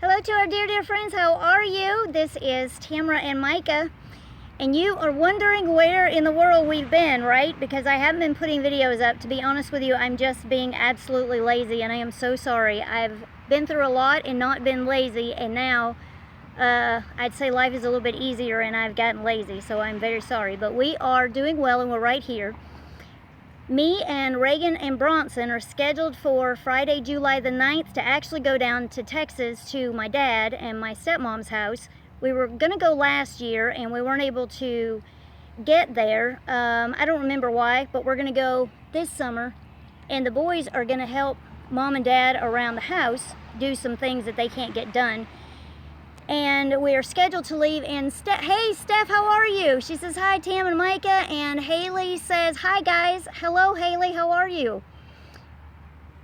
Hello to our dear friends, how are you? This is Tamera and Micah, and you are wondering where in the world we've been, right? Because I haven't been putting videos up. To be honest with you, I'm just being absolutely lazy, and I am so sorry. I've been through a lot and not been lazy, and now I'd say life is a little bit easier and I've gotten lazy, so I'm very sorry. But we are doing well and we're right here. Me and Reagan and Bronson are scheduled for Friday, July the 9th to actually go down to Texas to my dad and my stepmom's house. We were going to go last year and we weren't able to get there. I don't remember why, but we're going to go this summer. And the boys are going to help mom and dad around the house do some things that they can't get done. And we are scheduled to leave, and hey Steph, how are you? She says hi Tam and Micah, and Haley says hi guys. Hello Haley, how are you?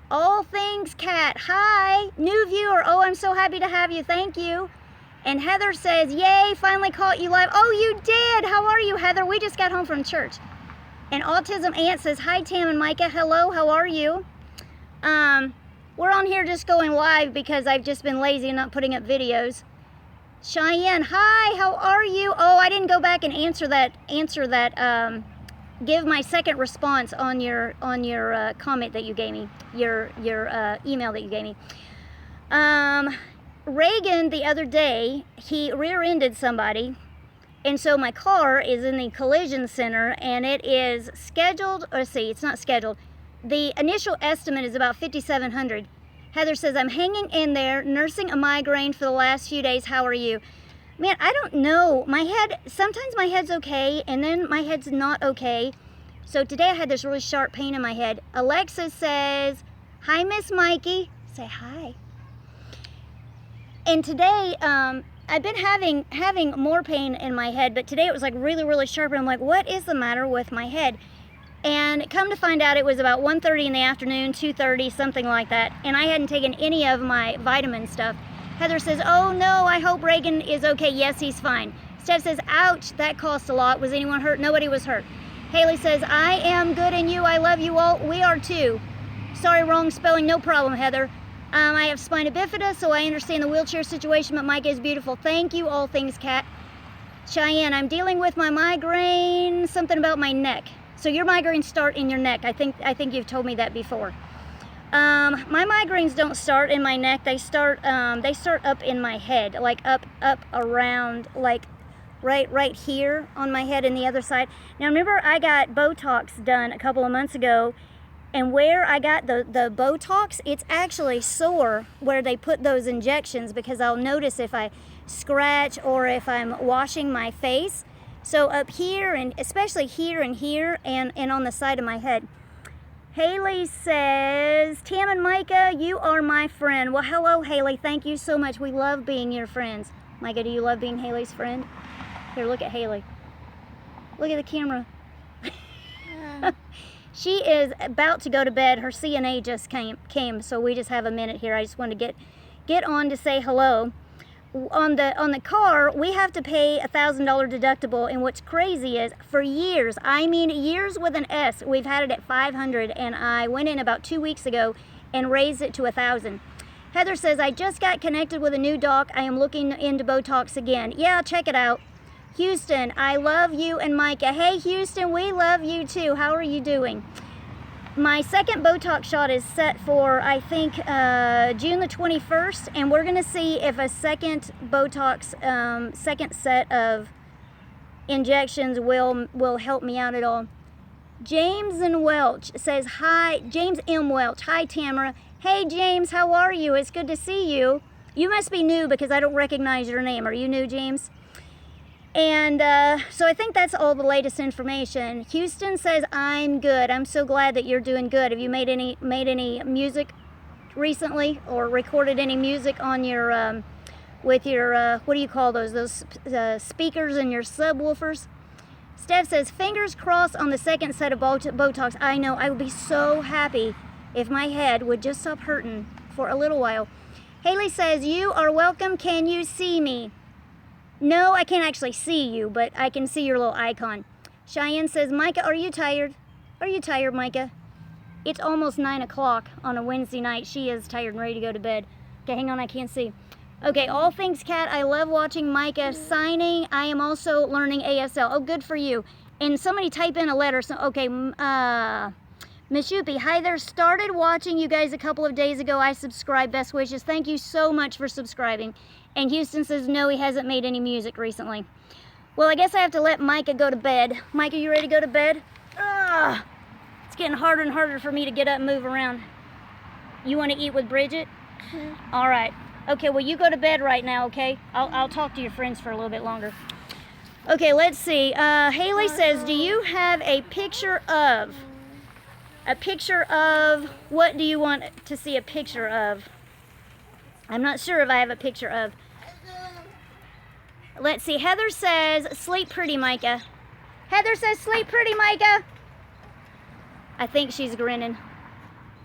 All Things Cat, hi. New viewer, oh I'm so happy to have you, thank you. And Heather says yay, finally caught you live. Oh you did, how are you Heather? We just got home from church. And Autism Aunt says hi Tam and Micah, hello, how are you? We're on here just going live because I've just been lazy and not putting up videos. Cheyenne, hi, how are you? Oh, I didn't go back and answer that, give my second response on your comment that you gave me, your email that you gave me. Reagan, the other day, he rear-ended somebody, and so my car is in the collision center, and it is scheduled, or see, it's not scheduled. The initial estimate is about $5,700. Heather says, I'm hanging in there, nursing a migraine for the last few days. How are you? Man, I don't know. My head, sometimes my head's okay, and then my head's not okay. So today I had this really sharp pain in my head. Alexa says, hi, Miss Mikey. Say hi. And today, I've been having more pain in my head, but today it was like really, really sharp, and I'm like, what is the matter with my head? And come to find out, it was about 1:30 in the afternoon, 2:30, something like that. And I hadn't taken any of my vitamin stuff. Heather says, oh no, I hope Reagan is okay. Yes, he's fine. Steph says, ouch, that cost a lot. Was anyone hurt? Nobody was hurt. Haley says, I am good and you, I love you all. We are too. Sorry, wrong spelling, no problem, Heather. I have spina bifida, so I understand the wheelchair situation, but Micah is beautiful. Thank you, All Things Cat. Cheyenne, I'm dealing with my migraine, something about my neck. So your migraines start in your neck. I think you've told me that before. My migraines don't start in my neck. They start up in my head, like up around, like right here on my head and the other side. Now remember, I got Botox done a couple of months ago, and where I got the Botox, it's actually sore where they put those injections, because I'll notice if I scratch or if I'm washing my face. So up here, and especially here and here, and on the side of my head. Haley says, Tam and Micah, you are my friend. Well, hello, Haley. Thank you so much. We love being your friends. Micah, do you love being Haley's friend? Here, look at Haley. Look at the camera. She is about to go to bed. Her CNA just came, so we just have a minute here. I just wanted to get on to say hello. On the car, we have to pay $1,000 deductible, and what's crazy is, for years, I mean years with an S, we've had it at $500, and I went in about 2 weeks ago and raised it to $1,000. Heather says, I just got connected with a new doc. I am looking into Botox again. Yeah, check it out. Houston, I love you and Micah. Hey Houston, we love you too. How are you doing? My second Botox shot is set for, I think, June the 21st, and we're going to see if a second Botox, second set of injections will help me out at all. James and Welch says, hi, James M. Welch, hi Tamera. Hey James, how are you? It's good to see you. You must be new because I don't recognize your name. Are you new, James? And so I think that's all the latest information. Houston says, I'm good. I'm so glad that you're doing good. Have you made any music recently, or recorded any music on your, with your, what do you call those speakers and your subwoofers? Steph says, fingers crossed on the second set of Botox. I know, I would be so happy if my head would just stop hurting for a little while. Haley says, you are welcome. Can you see me? No, I can't actually see you, but I can see your little icon. Cheyenne says, Micah, are you tired? Are you tired, Micah? It's almost 9 o'clock on a Wednesday night. She is tired and ready to go to bed. Okay, hang on, I can't see. Okay, all things cat. I love watching Micah signing. I am also learning ASL. Oh, good for you. And somebody type in a letter. So, okay, Miss Yuppie, hi there. Started watching you guys a couple of days ago. I subscribed. Best wishes. Thank you so much for subscribing. And Houston says no, he hasn't made any music recently. Well, I guess I have to let Micah go to bed. Micah, you ready to go to bed? Ugh, it's getting harder and harder for me to get up and move around. You want to eat with Bridget? All right. Okay, well, you go to bed right now, okay? I'll talk to your friends for a little bit longer. Okay, let's see. Haley says, do you have a picture of? A picture of, what do you want to see a picture of? I'm not sure if I have a picture of. Let's see, Heather says, sleep pretty, Micah. Heather says, sleep pretty, Micah. I think she's grinning.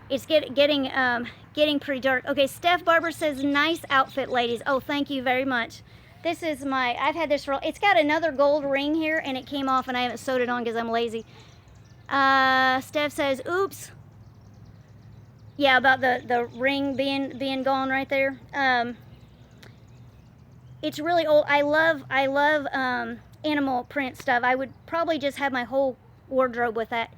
It's getting pretty dark. Okay, Steph Barber says, nice outfit, ladies. Oh, thank you very much. This is I've had this for, it's got another gold ring here, and it came off, and I haven't sewed it on because I'm lazy. Steph says, oops. Yeah, about the ring being gone right there. It's really old. I love animal print stuff. I would probably just have my whole wardrobe with that.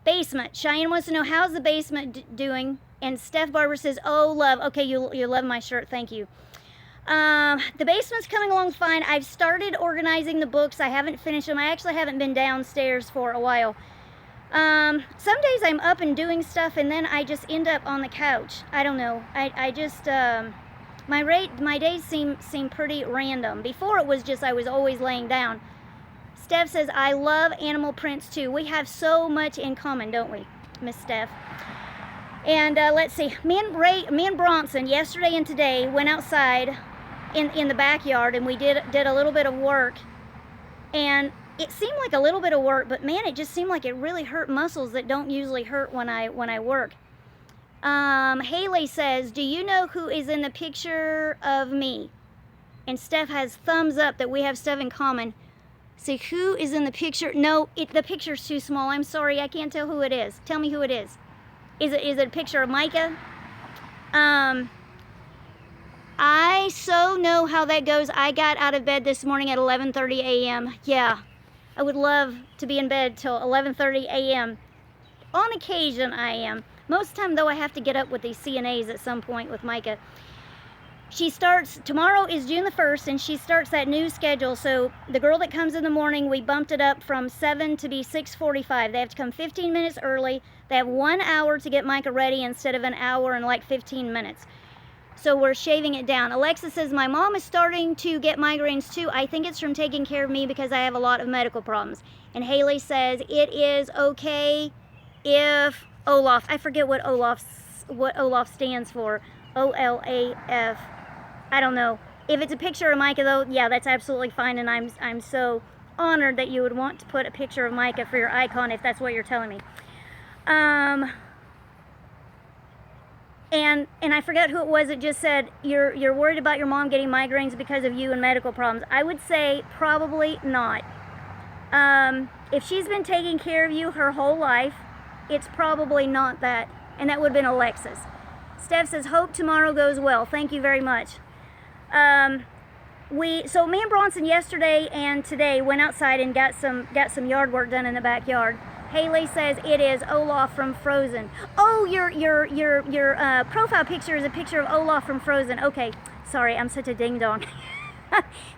Basement. Cheyenne wants to know, how's the basement doing? And Steph Barber says, oh, love. Okay, you love my shirt. Thank you. The basement's coming along fine. I've started organizing the books. I haven't finished them. I actually haven't been downstairs for a while. Some days I'm up and doing stuff, and then I just end up on the couch. I don't know. I just, my days seem pretty random. Before it was just I was always laying down. Steph says, I love animal prints too. We have so much in common, don't we, Miss Steph? And let's see, me and Bronson yesterday and today went outside in the backyard, and we did a little bit of work. And it seemed like a little bit of work, but man, it just seemed like it really hurt muscles that don't usually hurt when I work. Haley says, do you know who is in the picture of me? And Steph has thumbs up that we have stuff in common. See, who is in the picture? No, the picture's too small. I'm sorry, I can't tell who it is. Tell me who it is. Is it a picture of Micah? I so know how that goes. I got out of bed this morning at 11:30 a.m. Yeah, I would love to be in bed till 11:30 a.m. On occasion, I am. Most of the time, though, I have to get up with these CNAs at some point with Micah. She starts, tomorrow is June the 1st, and she starts that new schedule. So the girl that comes in the morning, we bumped it up from 7 to be 6:45. They have to come 15 minutes early. They have 1 hour to get Micah ready instead of an hour and like 15 minutes. So we're shaving it down. Alexa says, my mom is starting to get migraines too. I think it's from taking care of me because I have a lot of medical problems. And Haley says, it is okay if Olaf, I forget what Olaf stands for. OLAF. I don't know. If it's a picture of Micah, though, yeah, that's absolutely fine, and I'm so honored that you would want to put a picture of Micah for your icon if that's what you're telling me. And I forget who it was that just said you're worried about your mom getting migraines because of you and medical problems. I would say probably not. If she's been taking care of you her whole life, it's probably not that, and that would have been Alexis. Steph says, hope tomorrow goes well. Thank you very much. So me and Bronson yesterday and today went outside and got some yard work done in the backyard. Haley says it is Olaf from Frozen. Oh, your profile picture is a picture of Olaf from Frozen. Okay, sorry, I'm such a ding dong.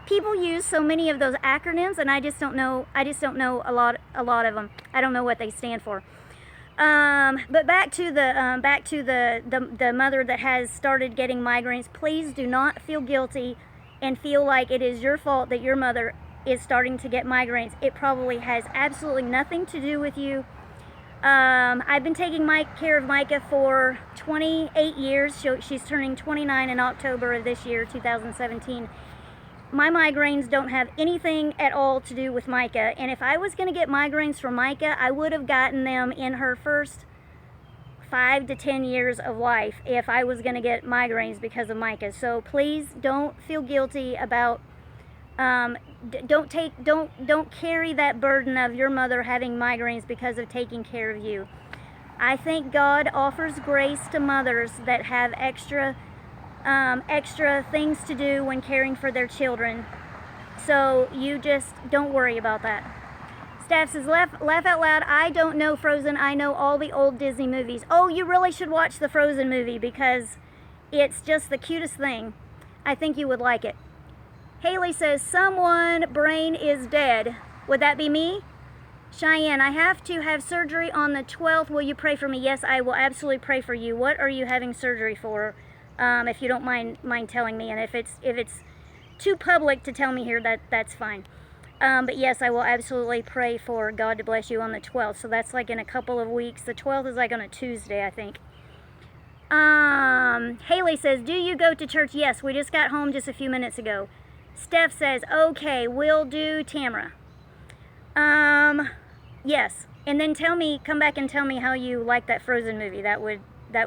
People use so many of those acronyms, and I just don't know a lot of them. I don't know what they stand for. But back to the mother that has started getting migraines. Please do not feel guilty and feel like it is your fault that your mother is starting to get migraines. It probably has absolutely nothing to do with you. I've been taking care of Micah for 28 years. She's turning 29 in October of this year, 2017. My migraines don't have anything at all to do with Micah, and if I was going to get migraines from Micah, I would have gotten them in her first 5 to 10 years of life if I was going to get migraines because of Micah. So please don't feel guilty about don't carry that burden of your mother having migraines because of taking care of you. I think God offers grace to mothers that have extra extra things to do when caring for their children. So you just don't worry about that. Staff says, laugh out loud. I don't know Frozen. I know all the old Disney movies. Oh, you really should watch the Frozen movie because it's just the cutest thing. I think you would like it. Haley says, someone brain is dead. Would that be me? Cheyenne, I have to have surgery on the 12th. Will you pray for me? Yes, I will absolutely pray for you. What are you having surgery for? If you don't mind telling me, and if it's too public to tell me here, that's fine. But yes, I will absolutely pray for God to bless you on the 12th. So that's like in a couple of weeks. The 12th is like on a Tuesday, I think. Haley says, do you go to church? Yes, we just got home just a few minutes ago. Steph says, okay, will do, Tamera. Yes. And then come back and tell me how you like that Frozen movie. That would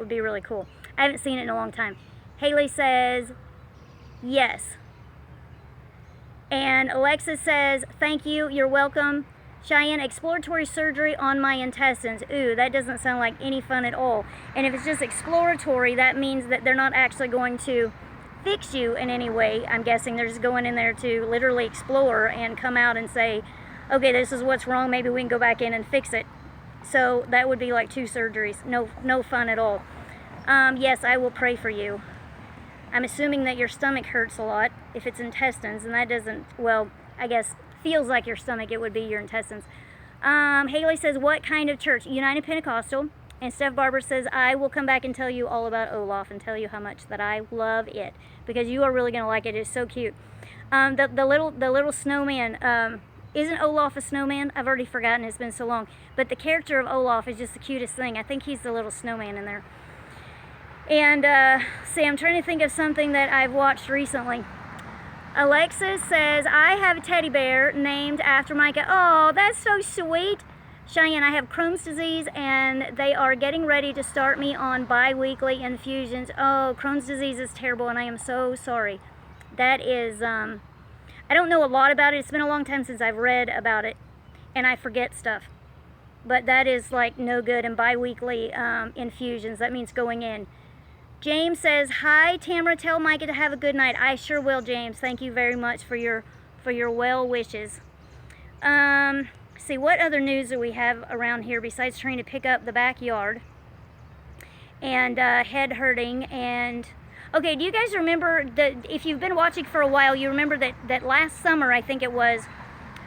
be really cool. I haven't seen it in a long time. Haley says, yes. And Alexis says, thank you, you're welcome. Cheyenne, exploratory surgery on my intestines. Ooh, that doesn't sound like any fun at all. And if it's just exploratory, that means that they're not actually going to fix you in any way. I'm guessing they're just going in there to literally explore and come out and say, okay, this is what's wrong, maybe we can go back in and fix it. So that would be like 2 surgeries. No fun at all. Yes, I will pray for you. I'm assuming that your stomach hurts a lot if it's intestines, and that doesn't, well, I guess feels like your stomach, it would be your intestines. Haley says, what kind of church? United Pentecostal. And Steph Barber says, I will come back and tell you all about Olaf and tell you how much that I love it, because you are really going to like it. It's so cute. The little snowman, isn't Olaf a snowman? I've already forgotten, it's been so long. But the character of Olaf is just the cutest thing. I think he's the little snowman in there. And see, I'm trying to think of something that I've watched recently. Alexis says, I have a teddy bear named after Micah. Oh, that's so sweet. Cheyenne, I have Crohn's disease, and they are getting ready to start me on bi-weekly infusions. Oh, Crohn's disease is terrible, and I am so sorry. That is, I don't know a lot about it. It's been a long time since I've read about it, and I forget stuff. But that is like no good, and bi-weekly infusions, that means going in. James says, hi, Tamera, tell Micah to have a good night. I sure will, James. Thank you very much for your well wishes. See, what other news do we have around here besides trying to pick up the backyard and head hurting? And okay, do you guys remember that? If you've been watching for a while, you remember that last summer, I think it was,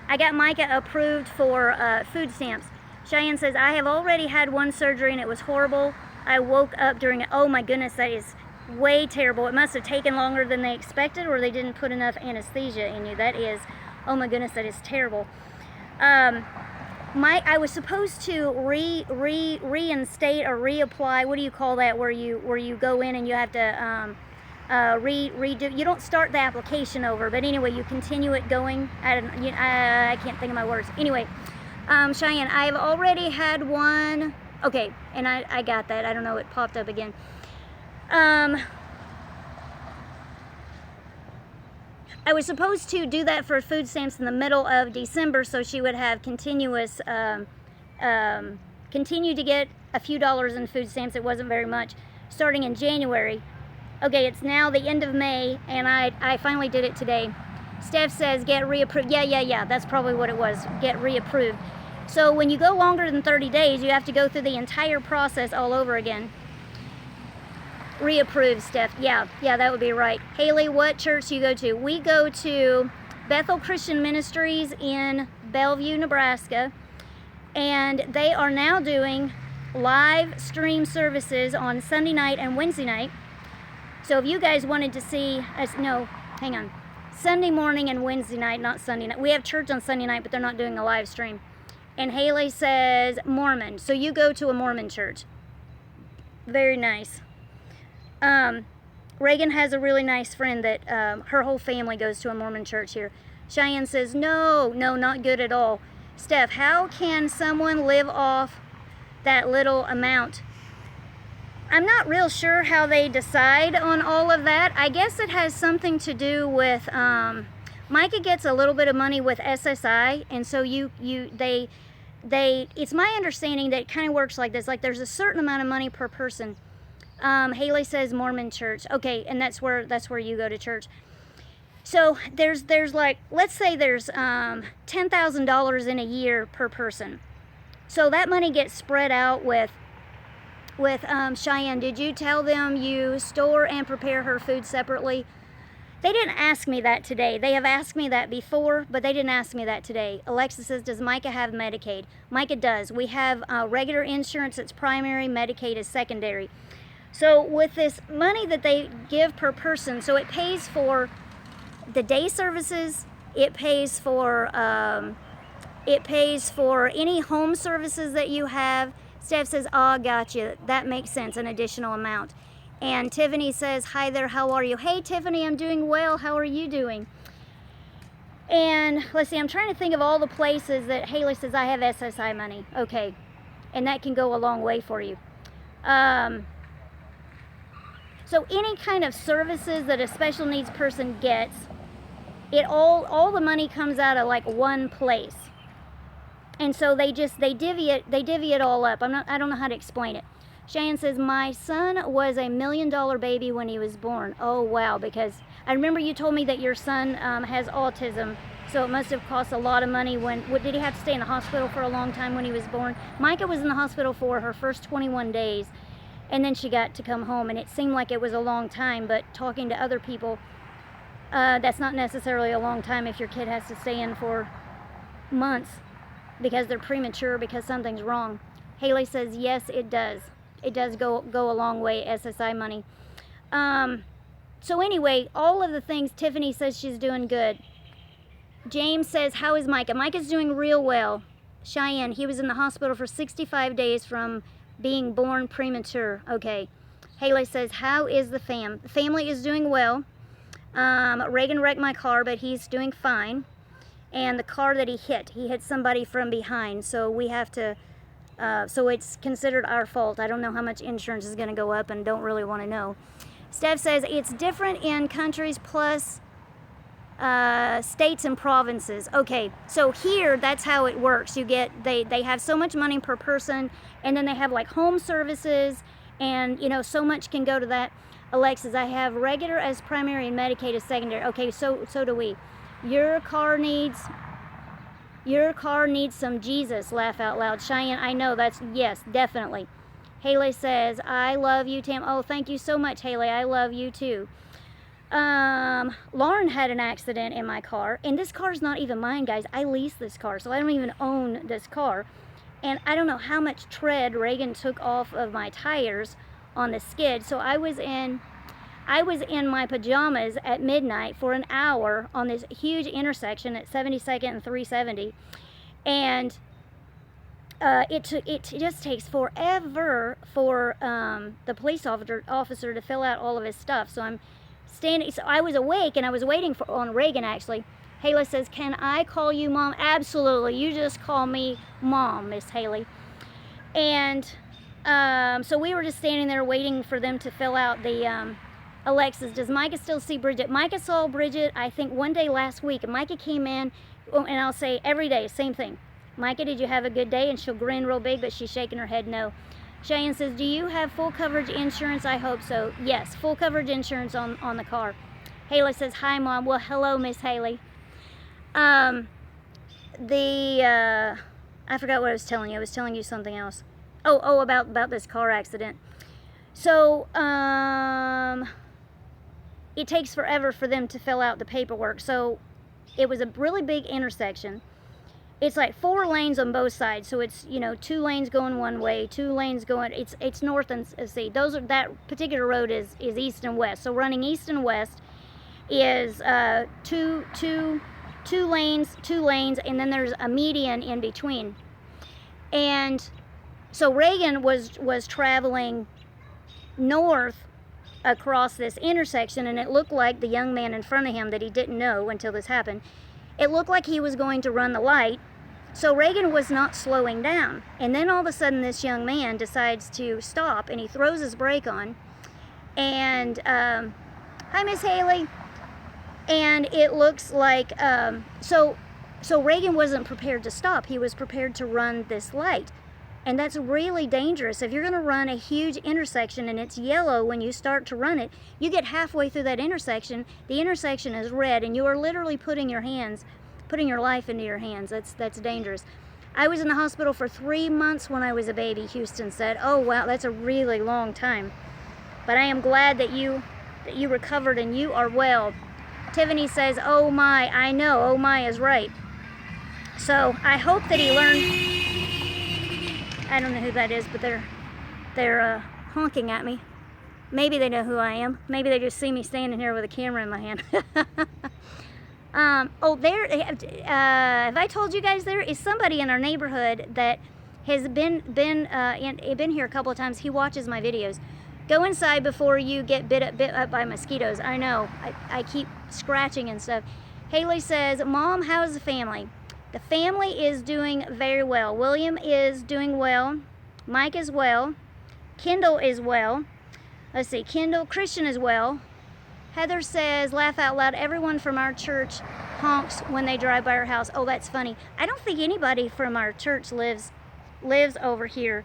I got Micah approved for food stamps. Cheyenne says, I have already had 1 surgery and it was horrible. I woke up during it. Oh my goodness, that is way terrible. It must have taken longer than they expected, or they didn't put enough anesthesia in you. That is, oh my goodness, that is terrible. I was supposed to reinstate or reapply. What do you call that? Where you go in and you have to redo. You don't start the application over, but anyway, you continue it going. I can't think of my words. Anyway, Cheyenne, I've already had 1. Okay, and I got that. I don't know, it popped up again. I was supposed to do that for food stamps in the middle of December, so she would have continue to get a few dollars in food stamps. It wasn't very much, starting in January. Okay, it's now the end of May, and I finally did it today. Steph says, get reapproved. Yeah, that's probably what it was, get reapproved. So when you go longer than 30 days, you have to go through the entire process all over again. Reapproved, Steph. Yeah, that would be right. Haley, what church do you go to? We go to Bethel Christian Ministries in Bellevue, Nebraska. And they are now doing live stream services on Sunday night and Wednesday night. So if you guys wanted to see us, no, hang on. Sunday morning and Wednesday night, not Sunday night. We have church on Sunday night, but they're not doing a live stream. And Haley says Mormon. So you go to a Mormon church. Very nice. Reagan has a really nice friend that her whole family goes to a Mormon church here. Cheyenne says, no, not good at all. Steph, how can someone live off that little amount? I'm not real sure how they decide on all of that. I guess it has something to do with, Micah gets a little bit of money with SSI, and so it's my understanding that it kind of works like this. Like there's a certain amount of money per person Haley says Mormon church. Okay, and that's where you go to church. So there's like, let's say there's $10,000 in a year per person. So that money gets spread out with Cheyenne. Did you tell them you store and prepare her food separately? They didn't ask me that today. They have asked me that before, but they didn't ask me that today. Alexa says, does Micah have Medicaid? Micah does. We have regular insurance that's primary, Medicaid is secondary. So with this money that they give per person, so it pays for the day services, it pays for any home services that you have. Steph says, oh, gotcha, that makes sense, an additional amount. And Tiffany says, hi there, how are you? Hey Tiffany, I'm doing well, how are you doing? And let's see, I'm trying to think of all the places that Haley says I have SSI money. Okay, and that can go a long way for you. So any kind of services that a special needs person gets, all the money comes out of like one place. And so they divvy it all up. I don't know how to explain it. Cheyenne says, my son was $1 million baby when he was born. Oh wow, because I remember you told me that your son has autism, so it must have cost a lot of money. Did he have to stay in the hospital for a long time when he was born? Micah was in the hospital for her first 21 days, and then she got to come home, and it seemed like it was a long time, but talking to other people, that's not necessarily a long time if your kid has to stay in for months because they're premature, because something's wrong. Haley says, yes, it does. It does go a long way, SSI money. So anyway, all of the things, Tiffany says she's doing good. James says, how is Micah? Micah's doing real well. Cheyenne, he was in the hospital for 65 days from being born premature. Okay. Haley says, how is the fam? The family is doing well. Reagan wrecked my car, but he's doing fine. And the car that he hit somebody from behind. So we have to, so it's considered our fault. I don't know how much insurance is going to go up and don't really want to know. Steph says it's different in countries plus states and provinces. Okay, so here that's how it works. You get, they have so much money per person, and then they have like home services, and you know, so much can go to that. Alexis, I have regular as primary and Medicaid as secondary. Okay, so do we. Your car needs some Jesus, laugh out loud. Cheyenne, I know, that's, yes, definitely. Haley says, I love you, Tam. Oh, thank you so much, Haley. I love you too. Lauren had an accident in my car, and this car's not even mine, guys. I lease this car, so I don't even own this car. And I don't know how much tread Reagan took off of my tires on the skid. So I was in my pajamas at midnight for an hour on this huge intersection at 72nd and 370, and it just takes forever for the police officer to fill out all of his stuff. So I'm standing. So I was awake and I was waiting on Reagan actually. Haley says, "Can I call you Mom?" Absolutely. You just call me Mom, Miss Haley. And so we were just standing there waiting for them to fill out the. Alexis, does Micah still see Bridget? Micah saw Bridget, I think, one day last week. And Micah came in, and I'll say every day, same thing. Micah, did you have a good day? And she'll grin real big, but she's shaking her head no. Cheyenne says, do you have full coverage insurance? I hope so. Yes, full coverage insurance on the car. Haley says, hi, Mom. Well, hello, Miss Haley. I forgot what I was telling you. I was telling you something else. Oh, about this car accident. So, it takes forever for them to fill out the paperwork. So it was a really big intersection. It's like 4 lanes on both sides. So it's, you know, 2 lanes going one way, 2 lanes going, it's north and see. That particular road is east and west. So running east and west is two lanes, and then there's a median in between. And so Reagan was traveling north across this intersection, and it looked like the young man in front of him that he didn't know until this happened, it looked like he was going to run the light. So Reagan was not slowing down, and then all of a sudden this young man decides to stop, and he throws his brake on, and hi Miss Haley, and it looks like so Reagan wasn't prepared to stop. He was prepared to run this light. And that's really dangerous. If you're going to run a huge intersection and it's yellow when you start to run it, you get halfway through that intersection, the intersection is red, and you are literally putting your life into your hands. That's dangerous. I was in the hospital for 3 months when I was a baby, Houston said. Oh, wow, that's a really long time. But I am glad that you recovered and you are well. Tiffany says, oh my, I know, oh my is right. So I hope that he learned. I don't know who that is, but they're honking at me. Maybe they know who I am. Maybe they just see me standing here with a camera in my hand. Have I told you guys there is somebody in our neighborhood that has been here a couple of times. He watches my videos. Go inside before you get bit up by mosquitoes. I know. I keep scratching and stuff. Haley says, Mom, how's the family? The family is doing very well. William is doing well. Mike is well. Kendall is well. Let's see, Kendall, Christian is well. Heather says, laugh out loud, everyone from our church honks when they drive by our house. Oh, that's funny. I don't think anybody from our church lives over here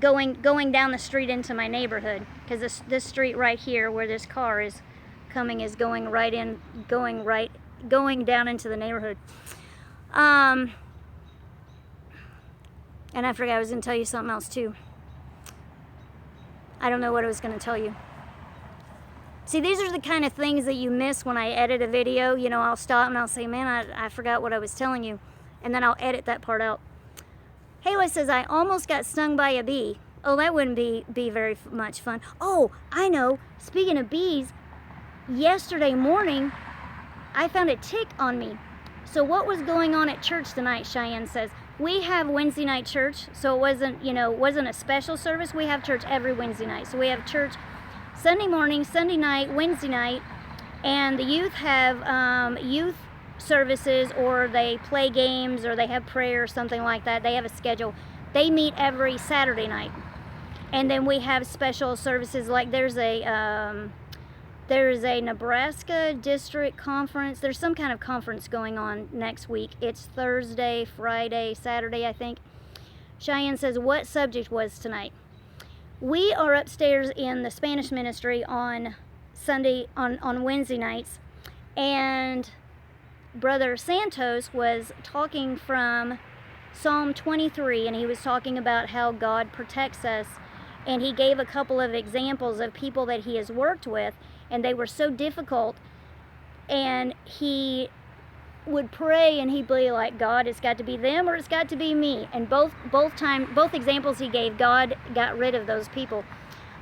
going down the street into my neighborhood, because this street right here where this car is coming is going down into the neighborhood. And I forgot I was going to tell you something else too. I don't know what I was going to tell you. See, these are the kind of things that you miss when I edit a video. You know, I'll stop and I'll say, man, I forgot what I was telling you. And then I'll edit that part out. Haley says, I almost got stung by a bee. Oh, that wouldn't be very much fun. Oh, I know. Speaking of bees, yesterday morning, I found a tick on me. So what was going on at church tonight, Cheyenne says? We have Wednesday night church, so it wasn't a special service. We have church every Wednesday night. So we have church Sunday morning, Sunday night, Wednesday night, and the youth have youth services, or they play games, or they have prayer or something like that. They have a schedule. They meet every Saturday night. And then we have special services, like there's a Nebraska district conference. There's some kind of conference going on next week. It's Thursday, Friday, Saturday, I think. Cheyenne says, what subject was tonight? We are upstairs in the Spanish ministry on Wednesday nights, and Brother Santos was talking from Psalm 23, and he was talking about how God protects us, and he gave a couple of examples of people that he has worked with, and they were so difficult, and he would pray and he'd be like, God, it's got to be them or it's got to be me. And both examples he gave, God got rid of those people.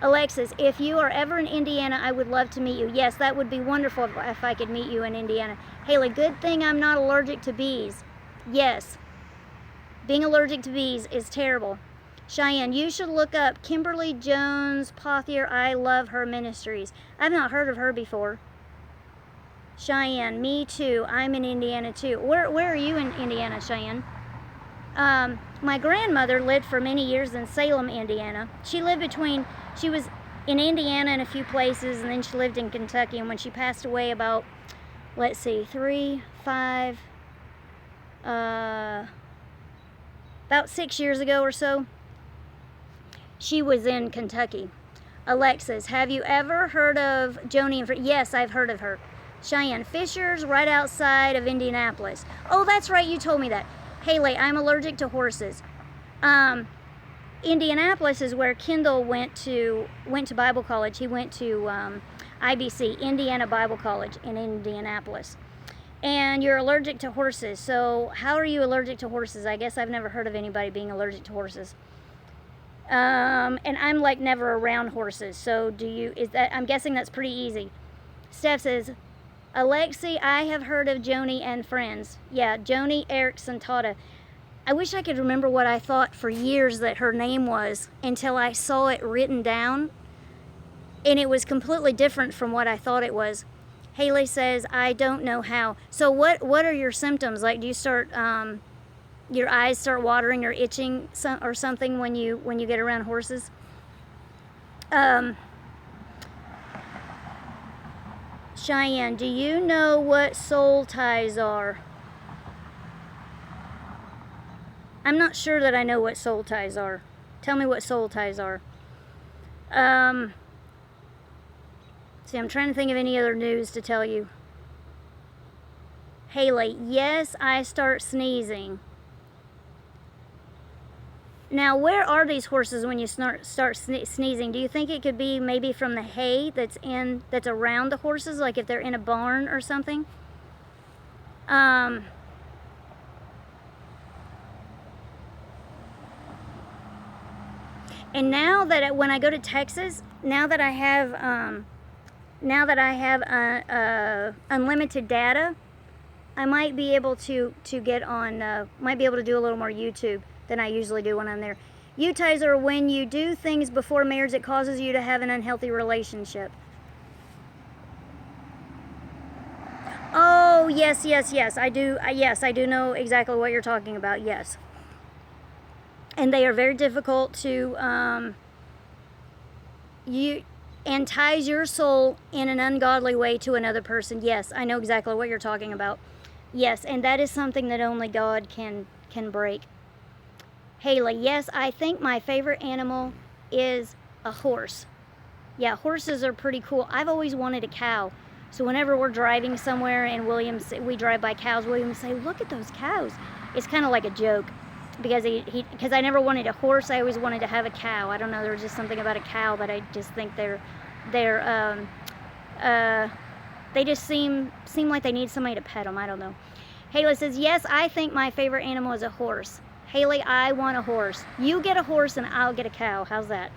Alexis, if you are ever in Indiana, I would love to meet you. Yes, that would be wonderful if I could meet you in Indiana. Haley, good thing I'm not allergic to bees. Yes, being allergic to bees is terrible. Cheyenne, you should look up Kimberly Jones Pothier. I love her ministries. I've not heard of her before. Cheyenne, me too. I'm in Indiana too. Where are you in Indiana, Cheyenne? My grandmother lived for many years in Salem, Indiana. She was in Indiana in a few places, and then she lived in Kentucky. And when she passed away about, let's see, about 6 years ago or so, she was in Kentucky. Alexis, have you ever heard of Joni and Friends? Yes, I've heard of her. Cheyenne, Fisher's right outside of Indianapolis. Oh, that's right, you told me that. Haley, I'm allergic to horses. Indianapolis is where Kendall went to Bible college. He went to IBC, Indiana Bible College in Indianapolis. And you're allergic to horses. So how are you allergic to horses? I guess I've never heard of anybody being allergic to horses. And I'm like never around horses. So I'm guessing that's pretty easy. Steph says, Alexi, I have heard of Joni and Friends. Yeah, Joni Eareckson Tada. I wish I could remember what I thought for years that her name was until I saw it written down. And it was completely different from what I thought it was. Haley says, I don't know how. So what are your symptoms? Like, do you start, your eyes start watering or itching or something when you get around horses? Cheyenne, do you know what soul ties are? I'm not sure that I know what soul ties are. Tell me what soul ties are. See, I'm trying to think of any other news to tell you. Haley, yes, I start sneezing. Now, where are these horses when you start sneezing? Do you think it could be maybe from the hay that's around the horses, like if they're in a barn or something? And now that when I go to Texas, now that I have unlimited data, I might be able to get on, might be able to do a little more YouTube than I usually do when I'm there. U-ties are when you do things before marriage that causes you to have an unhealthy relationship. Oh, yes, I do. Yes, I do know exactly what you're talking about, yes. And they are very difficult to, and ties your soul in an ungodly way to another person. Yes, I know exactly what you're talking about. Yes, and that is something that only God can break. Haley, yes, I think my favorite animal is a horse. Yeah, horses are pretty cool. I've always wanted a cow. So whenever we're driving somewhere and we drive by cows, William will say, look at those cows. It's kind of like a joke because because I never wanted a horse. I always wanted to have a cow. I don't know, there's just something about a cow that I just think they just seem like they need somebody to pet them. I don't know. Haley says, yes, I think my favorite animal is a horse. Haley, I want a horse. You get a horse and I'll get a cow. How's that?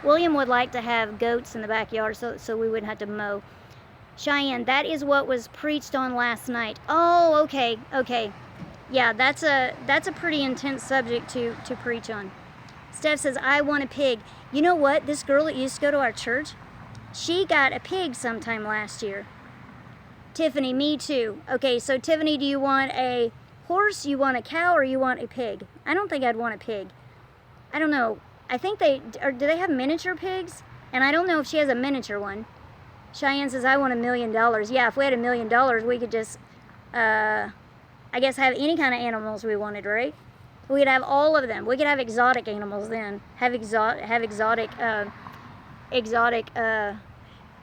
William would like to have goats in the backyard so we wouldn't have to mow. Cheyenne, that is what was preached on last night. Oh, okay. Yeah, that's a pretty intense subject to preach on. Steph says, I want a pig. You know what? This girl that used to go to our church, she got a pig sometime last year. Tiffany, me too. Okay, so Tiffany, do you want a horse, you want a cow, or you want a pig? I don't think I'd want a pig. I don't know. I think do they have miniature pigs? And I don't know if she has a miniature one. Cheyenne says, I want $1 million. Yeah, if we had $1 million, we could just, I guess, have any kind of animals we wanted, right? We could have all of them. We could have exotic animals then. Have exotic,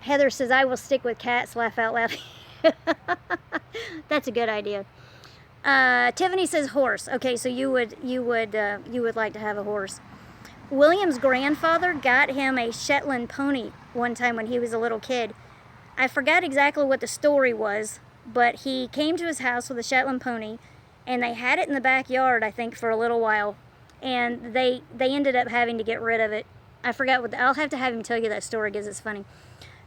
Heather says, I will stick with cats, laugh out loud. That's a good idea. Tiffany says horse. Okay, so you would like to have a horse. William's grandfather got him a Shetland pony one time when he was a little kid. I forgot exactly what the story was, but he came to his house with a Shetland pony, and they had it in the backyard, I think, for a little while, and they ended up having to get rid of it. I forgot what I'll have to have him tell you that story because it's funny.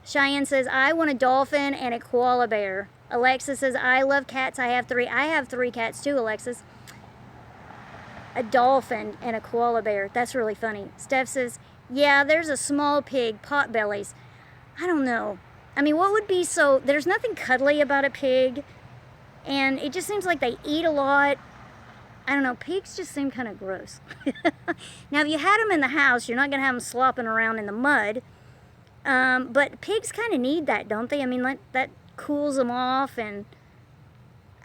Cheyenne says, I want a dolphin and a koala bear. Alexis says, I love cats. I have 3. I have 3 cats too, Alexis. A dolphin and a koala bear. That's really funny. Steph says, yeah, there's a small pig, potbellies. I don't know. I mean, what would be so... There's nothing cuddly about a pig, and it just seems like they eat a lot. I don't know. Pigs just seem kind of gross. Now, if you had them in the house, you're not going to have them slopping around in the mud. But pigs kind of need that, don't they? I mean, that cools them off, and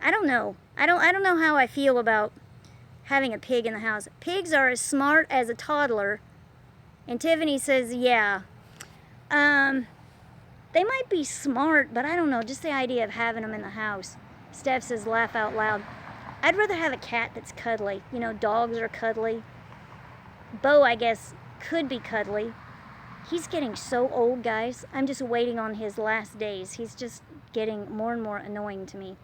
I don't know. I don't know how I feel about having a pig in the house. Pigs are as smart as a toddler. And Tiffany says, yeah. They might be smart, but I don't know. Just the idea of having them in the house. Steph says, laugh out loud. I'd rather have a cat that's cuddly. You know, dogs are cuddly. Bo, I guess, could be cuddly. He's getting so old, guys. I'm just waiting on his last days. He's just getting more and more annoying to me.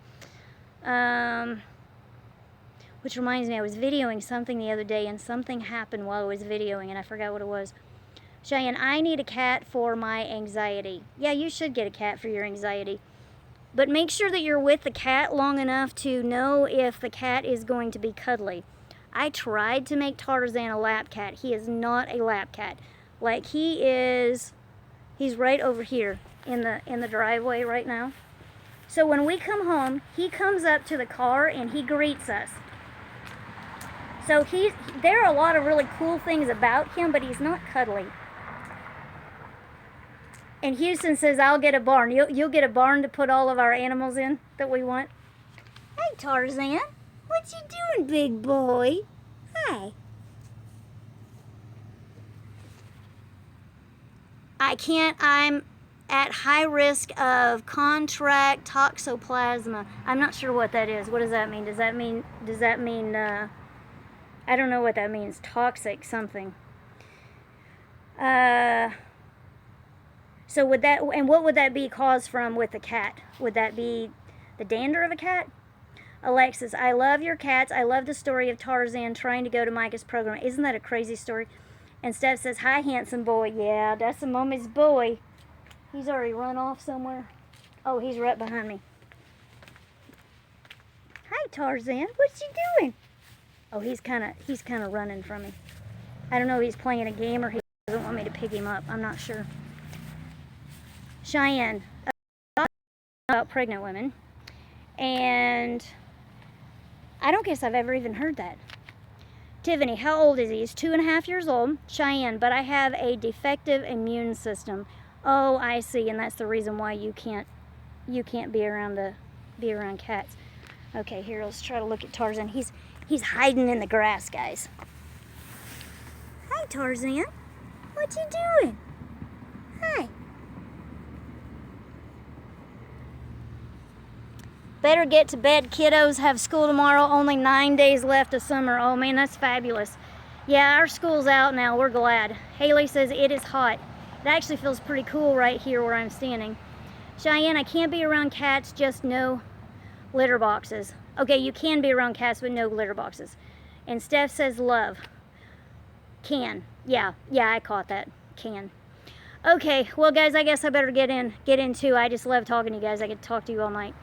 Which reminds me, I was videoing something the other day, and something happened while I was videoing, and I forgot what it was. Cheyenne, I need a cat for my anxiety. Yeah, you should get a cat for your anxiety. But make sure that you're with the cat long enough to know if the cat is going to be cuddly. I tried to make Tarzan a lap cat. He is not a lap cat. Like, he's right over here in the driveway right now. So when we come home, he comes up to the car and he greets us. So there are a lot of really cool things about him, but he's not cuddly. And Houston says, I'll get a barn. You'll get a barn to put all of our animals in that we want. Hey, Tarzan. What you doing, big boy? Hi. I can't, I'm at high risk of contract toxoplasma. I'm not sure what that is. What does that mean? Does that mean, I don't know what that means. Toxic something. So would that, and what would that be caused from with the cat? Would that be the dander of a cat? Alexis, I love your cats. I love the story of Tarzan trying to go to Micah's program. Isn't that a crazy story? And Steph says, hi, handsome boy. Yeah, that's the mommy's boy. He's already run off somewhere. Oh, he's right behind me. Hi, Tarzan. What you doing? Oh, he's kind of running from me. I don't know if he's playing a game or he doesn't want me to pick him up. I'm not sure. Cheyenne, about pregnant women. And I don't guess I've ever even heard that. Tiffany, how old is he? He's 2.5 years old. Cheyenne, but I have a defective immune system. Oh, I see, and that's the reason why you can't be around cats. Okay, here, let's try to look at Tarzan. He's hiding in the grass, guys. Hi, Tarzan. What you doing? Hi. Better get to bed, kiddos. Have school tomorrow. Only 9 days left of summer. Oh, man, that's fabulous. Yeah, our school's out now. We're glad. Haley says it is hot. It actually feels pretty cool right here where I'm standing. Cheyenne, I can't be around cats, just no litter boxes. Okay, you can be around cats, but no litter boxes. And Steph says love. Can. Yeah, I caught that. Can. Okay, well, guys, I guess I better get in too. I just love talking to you guys. I could talk to you all night.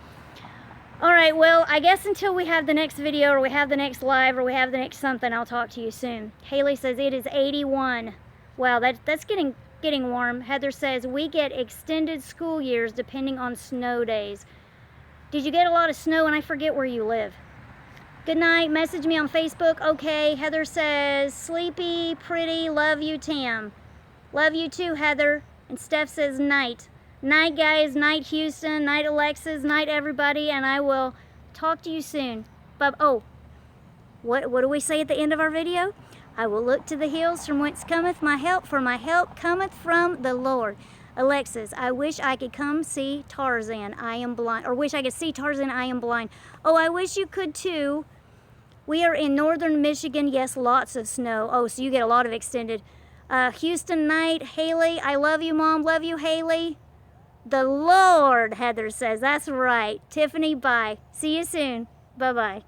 All right, well, I guess until we have the next video or we have the next live or we have the next something, I'll talk to you soon. Haley says it is 81. Wow, that's getting warm. Heather says we get extended school years depending on snow days. Did you get a lot of snow? And I forget where you live. Good night. Message me on Facebook. Okay. Heather says sleepy, pretty, love you, Tam. Love you too, Heather. And Steph says night. Night, guys. Night, Houston. Night, Alexis. Night, everybody. And I will talk to you soon. But oh, what do we say at the end of our video? I will look to the hills from whence cometh my help, for my help cometh from the Lord. Alexis, I wish I could come see Tarzan. I am blind. Or wish I could see Tarzan. I am blind. Oh, I wish you could too. We are in northern Michigan. Yes, lots of snow. Oh, so you get a lot of extended. Houston night. Haley, I love you, Mom. Love you, Haley. The Lord, Heather says. That's right. Tiffany, bye. See you soon. Bye-bye.